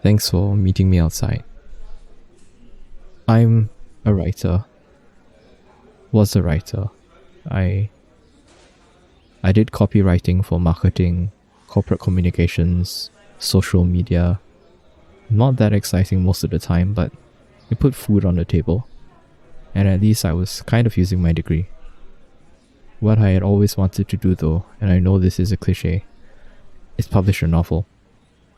Thanks for meeting me outside. I'm a writer. Was a writer. I did copywriting for marketing, corporate communications, social media. Not that exciting most of the time, but it put food on the table. And at least I was kind of using my degree. What I had always wanted to do though, and I know this is a cliche, is publish a novel.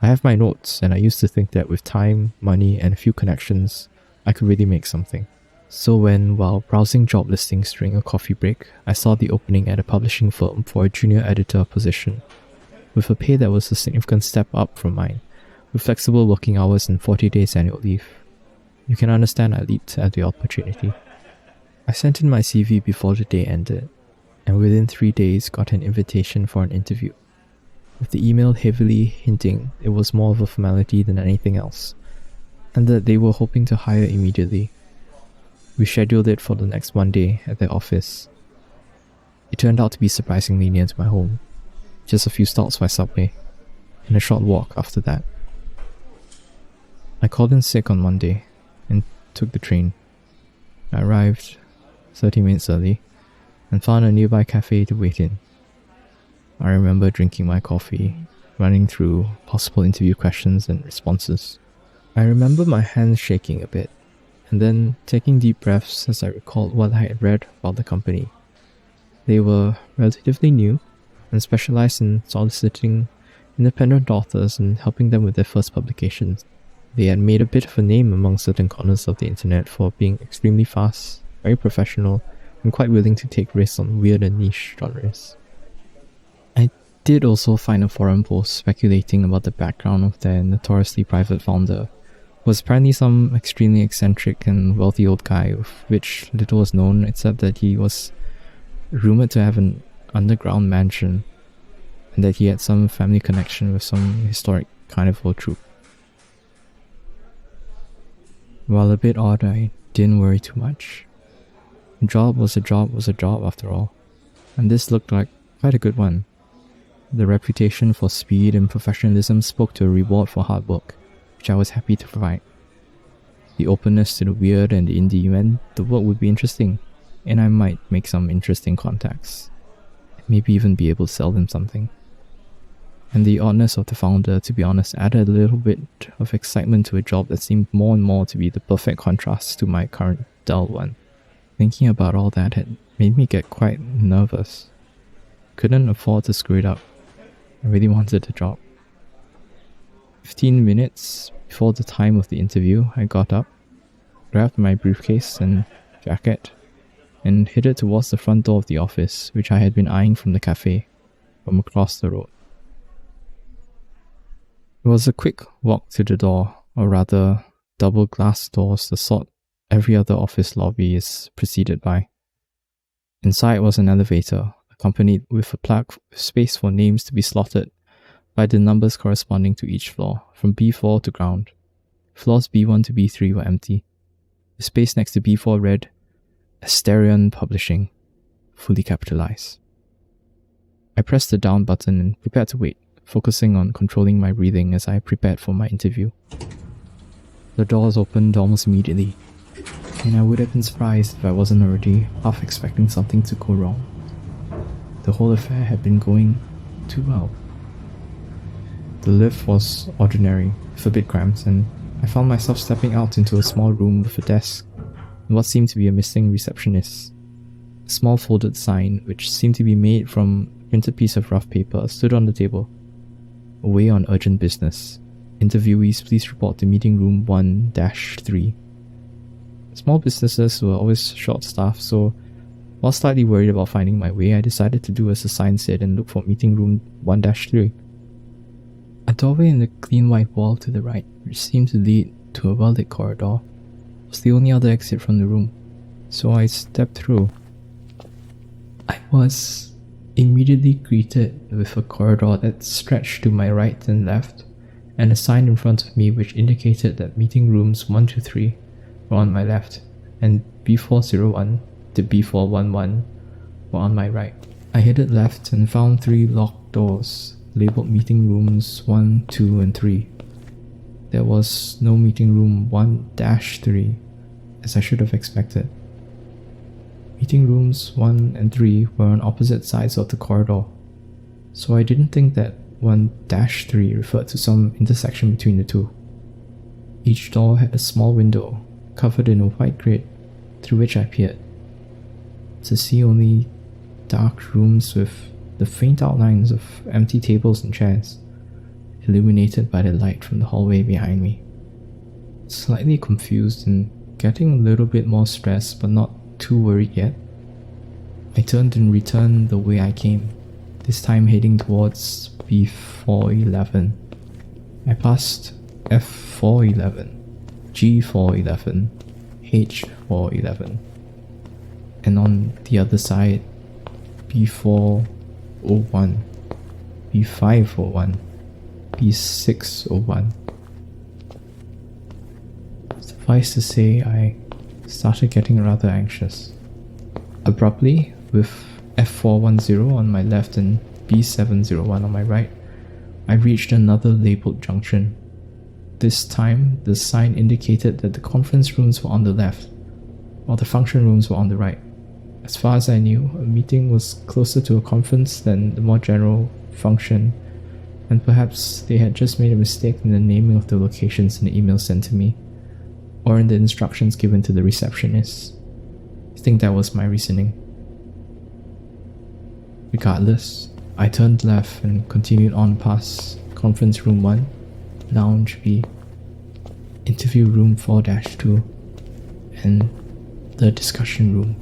I have my notes, and I used to think that with time, money, and a few connections, I could really make something. So while browsing job listings during a coffee break, I saw the opening at a publishing firm for a junior editor position, with a pay that was a significant step up from mine, with flexible working hours and 40 days annual leave. You can understand I leaped at the opportunity. I sent in my CV before the day ended, and within 3 days got an invitation for an interview, with the email heavily hinting it was more of a formality than anything else, and that they were hoping to hire immediately. We scheduled it for the next Monday at their office. It turned out to be surprisingly near to my home, just a few stops by subway, and a short walk after that. I called in sick on Monday and took the train. I arrived 30 minutes early and found a nearby cafe to wait in. I remember drinking my coffee, running through possible interview questions and responses. I remember my hands shaking a bit, and then taking deep breaths as I recalled what I had read about the company. They were relatively new and specialized in soliciting independent authors and helping them with their first publications. They had made a bit of a name among certain corners of the internet for being extremely fast, very professional, and quite willing to take risks on weird and niche genres. I did also find a forum post speculating about the background of their notoriously private founder, who was apparently some extremely eccentric and wealthy old guy, of which little was known except that he was rumored to have an underground mansion, and that he had some family connection with some historic carnival troupe. While a bit odd, I didn't worry too much. A job was a job after all, and this looked like quite a good one. The reputation for speed and professionalism spoke to a reward for hard work, which I was happy to provide. The openness to the weird and the indie meant the work would be interesting, and I might make some interesting contacts, maybe even be able to sell them something. And the oddness of the founder, to be honest, added a little bit of excitement to a job that seemed more and more to be the perfect contrast to my current dull one. Thinking about all that had made me get quite nervous. Couldn't afford to screw it up. I really wanted the job. 15 minutes before the time of the interview, I got up, grabbed my briefcase and jacket, and headed towards the front door of the office, which I had been eyeing from the cafe, from across the road. It was a quick walk to the door, or rather, double glass doors, the sort every other office lobby is preceded by. Inside was an elevator, accompanied with a plaque with space for names to be slotted by the numbers corresponding to each floor, from B4 to ground. Floors B1 to B3 were empty. The space next to B4 read, Asterion Publishing, fully capitalized. I pressed the down button and prepared to wait, focusing on controlling my breathing as I prepared for my interview. The doors opened almost immediately, and I would have been surprised if I wasn't already half expecting something to go wrong. The whole affair had been going too well. The lift was ordinary, if a bit cramped, and I found myself stepping out into a small room with a desk and what seemed to be a missing receptionist. A small folded sign, which seemed to be made from a printed piece of rough paper, stood on the table. Away on urgent business. Interviewees, please report to meeting room 1-3. Small businesses were always short-staffed, so while slightly worried about finding my way, I decided to do as the sign said and look for meeting room 1-3. A doorway in the clean white wall to the right, which seemed to lead to a well-lit corridor, was the only other exit from the room, so I stepped through. I was immediately greeted with a corridor that stretched to my right and left, and a sign in front of me which indicated that meeting rooms 1-3 were on my left, and B401 to B411 were on my right. I headed left and found 3 locked doors, labelled meeting rooms 1, 2, and 3. There was no meeting room 1-3, as I should have expected. Meeting rooms 1 and 3 were on opposite sides of the corridor, so I didn't think that 1-3 referred to some intersection between the two. Each door had a small window covered in a white grid through which I peered, to see only dark rooms with the faint outlines of empty tables and chairs, illuminated by the light from the hallway behind me. Slightly confused and getting a little bit more stressed but not too worried yet, I turned and returned the way I came, this time heading towards B411. I passed F411, G411, H411, and on the other side, B401, B501, B601. Suffice to say, I started getting rather anxious. Abruptly, with F410 on my left and B701 on my right, I reached another labelled junction. This time, the sign indicated that the conference rooms were on the left, while the function rooms were on the right. As far as I knew, a meeting was closer to a conference than the more general function, and perhaps they had just made a mistake in the naming of the locations in the email sent to me, or in the instructions given to the receptionist. I think that was my reasoning. Regardless, I turned left and continued on past Conference Room 1, Lounge B, Interview Room 4-2, and the Discussion Room,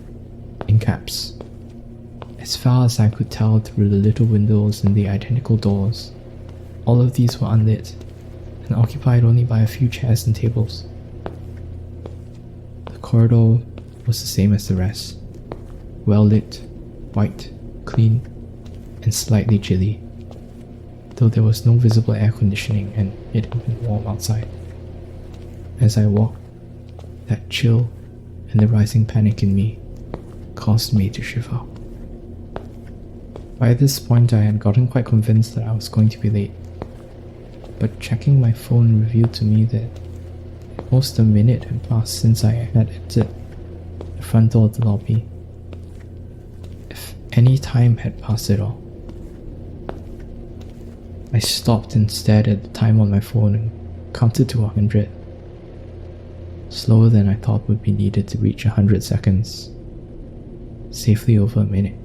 in caps. As far as I could tell through the little windows and the identical doors, all of these were unlit and occupied only by a few chairs and tables. The corridor was the same as the rest, well lit, white, clean, and slightly chilly, though there was no visible air conditioning and it had been warm outside. As I walked, that chill and the rising panic in me caused me to shiver. By this point, I had gotten quite convinced that I was going to be late, but checking my phone revealed to me that almost a minute had passed since I had entered the front door of the lobby, if any time had passed at all. I stopped and stared at the time on my phone and counted to 100, slower than I thought would be needed to reach 100 seconds, safely over a minute.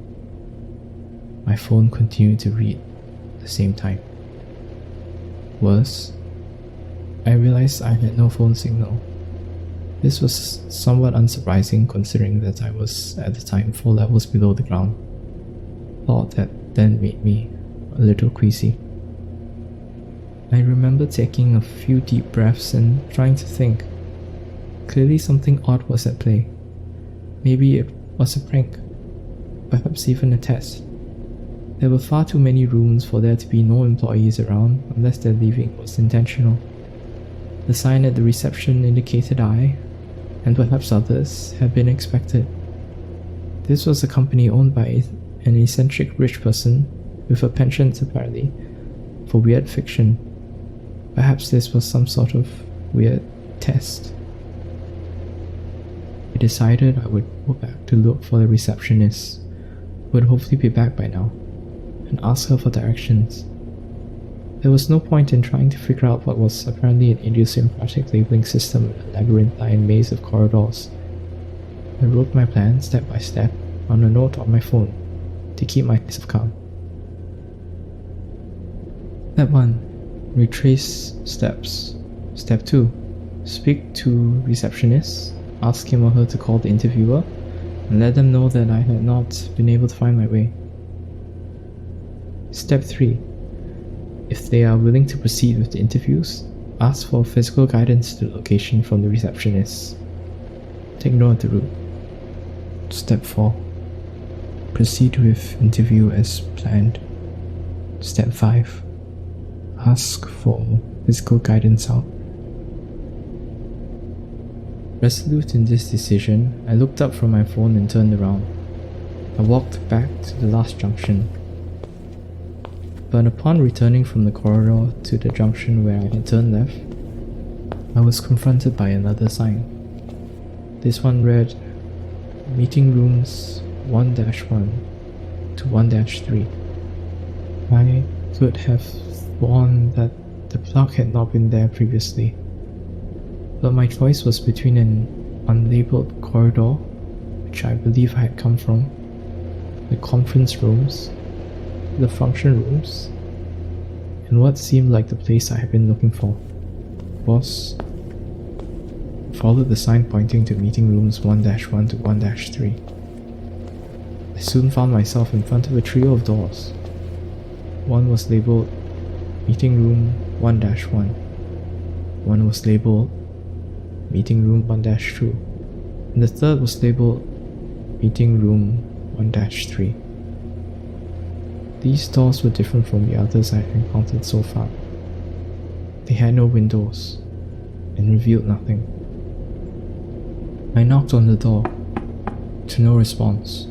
My phone continued to read at the same time. Worse, I realized I had no phone signal. This was somewhat unsurprising considering that I was at the time 4 levels below the ground, thought that then made me a little queasy. I remember taking a few deep breaths and trying to think. Clearly something odd was at play. Maybe it was a prank, perhaps even a test. There were far too many rooms for there to be no employees around unless their leaving was intentional. The sign at the reception indicated I, and perhaps others, had been expected. This was a company owned by an eccentric rich person with a penchant, apparently, for weird fiction. Perhaps this was some sort of weird test. I decided I would go back to look for the receptionist, who would hopefully be back by now, and ask her for directions. There was no point in trying to figure out what was apparently an idiosyncratic labeling system in a labyrinthine maze of corridors. I wrote my plan step by step on a note on my phone to keep myself calm. Step 1. Retrace steps. Step 2. Speak to receptionist, ask him or her to call the interviewer, and let them know that I had not been able to find my way. Step 3. If they are willing to proceed with the interviews, ask for physical guidance to the location from the receptionist. Take note of the route. Step 4. Proceed with interview as planned. Step 5. Ask for physical guidance out. Resolute in this decision, I looked up from my phone and turned around. I walked back to the last junction. But upon returning from the corridor to the junction where I had turned left, I was confronted by another sign. This one read, Meeting Rooms 1-1 to 1-3. I could have sworn that the plug had not been there previously, but my choice was between an unlabeled corridor, which I believe I had come from, the conference rooms, the function rooms, and what seemed like the place I had been looking for. Followed the sign pointing to meeting rooms 1-1 to 1-3. I soon found myself in front of a trio of doors. One was labelled Meeting Room 1-1. One was labelled Meeting Room 1-2. And the third was labelled Meeting Room 1-3. These doors were different from the others I had encountered so far. They had no windows and revealed nothing. I knocked on the door, to no response.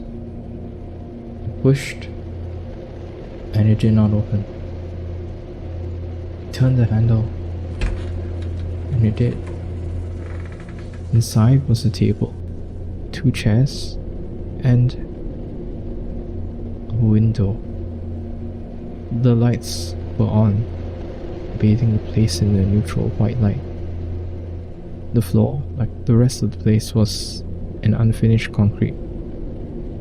I pushed, and it did not open. I turned the handle, and it did. Inside was a table, 2 chairs, and a window. The lights were on, bathing the place in a neutral white light. The floor, like the rest of the place, was an unfinished concrete.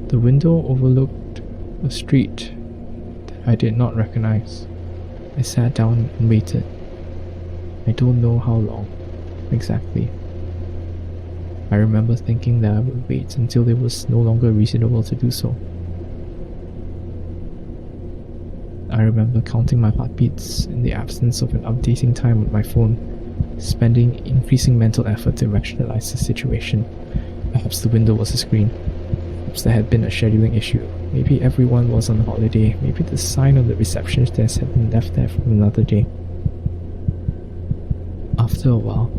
The window overlooked a street that I did not recognize. I sat down and waited. I don't know how long, exactly. I remember thinking that I would wait until it was no longer reasonable to do so. I remember counting my heartbeats in the absence of an updating time on my phone, spending increasing mental effort to rationalize the situation. Perhaps the window was a screen. Perhaps there had been a scheduling issue. Maybe everyone was on holiday. Maybe the sign on the receptionist desk had been left there from another day. After a while,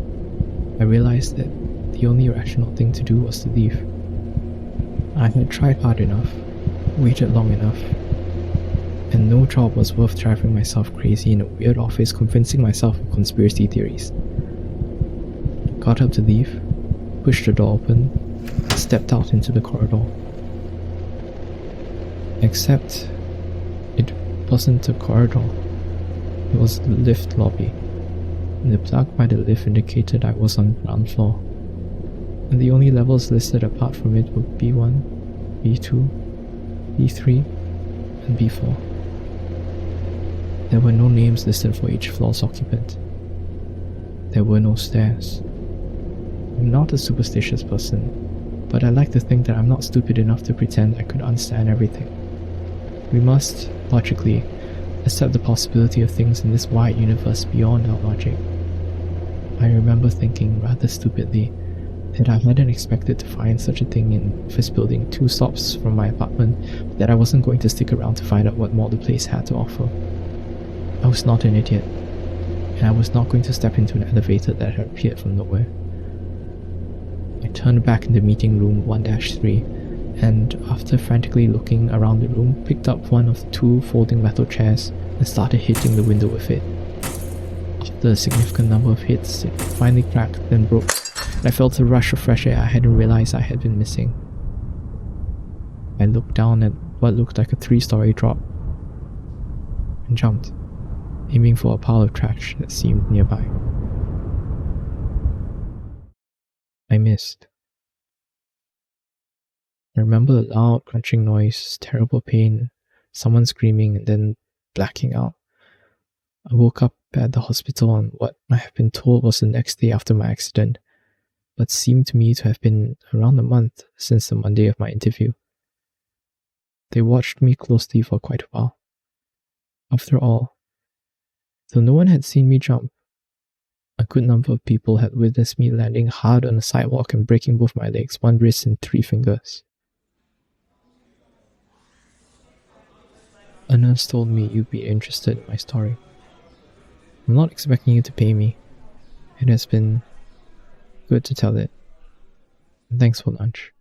I realized that the only rational thing to do was to leave. I had tried hard enough, waited long enough, and no job was worth driving myself crazy in a weird office convincing myself of conspiracy theories. I got up to leave, pushed the door open, and stepped out into the corridor. Except, it wasn't a corridor. It was the lift lobby, and the plug by the lift indicated I was on the ground floor. And the only levels listed apart from it were B1, B2, B3, and B4. There were no names listed for each floor's occupant. There were no stairs. I'm not a superstitious person, but I like to think that I'm not stupid enough to pretend I could understand everything. We must, logically, accept the possibility of things in this wide universe beyond our logic. I remember thinking, rather stupidly, that I hadn't expected to find such a thing in an office building 2 stops from my apartment, that I wasn't going to stick around to find out what more the place had to offer. I was not an idiot, and I was not going to step into an elevator that had appeared from nowhere. I turned back in the meeting room 1-3, and after frantically looking around the room, picked up one of the 2 folding metal chairs and started hitting the window with it. After a significant number of hits, it finally cracked, then broke, and I felt a rush of fresh air I hadn't realized I had been missing. I looked down at what looked like a 3-story drop, and jumped, aiming for a pile of trash that seemed nearby. I missed. I remember a loud crunching noise, terrible pain, someone screaming, and then blacking out. I woke up at the hospital on what I have been told was the next day after my accident, but seemed to me to have been around a month since the Monday of my interview. They watched me closely for quite a while. After all, though no one had seen me jump, a good number of people had witnessed me landing hard on the sidewalk and breaking both my legs, 1 wrist and 3 fingers. A nurse told me you'd be interested in my story. I'm not expecting you to pay me. It has been good to tell it. And thanks for lunch.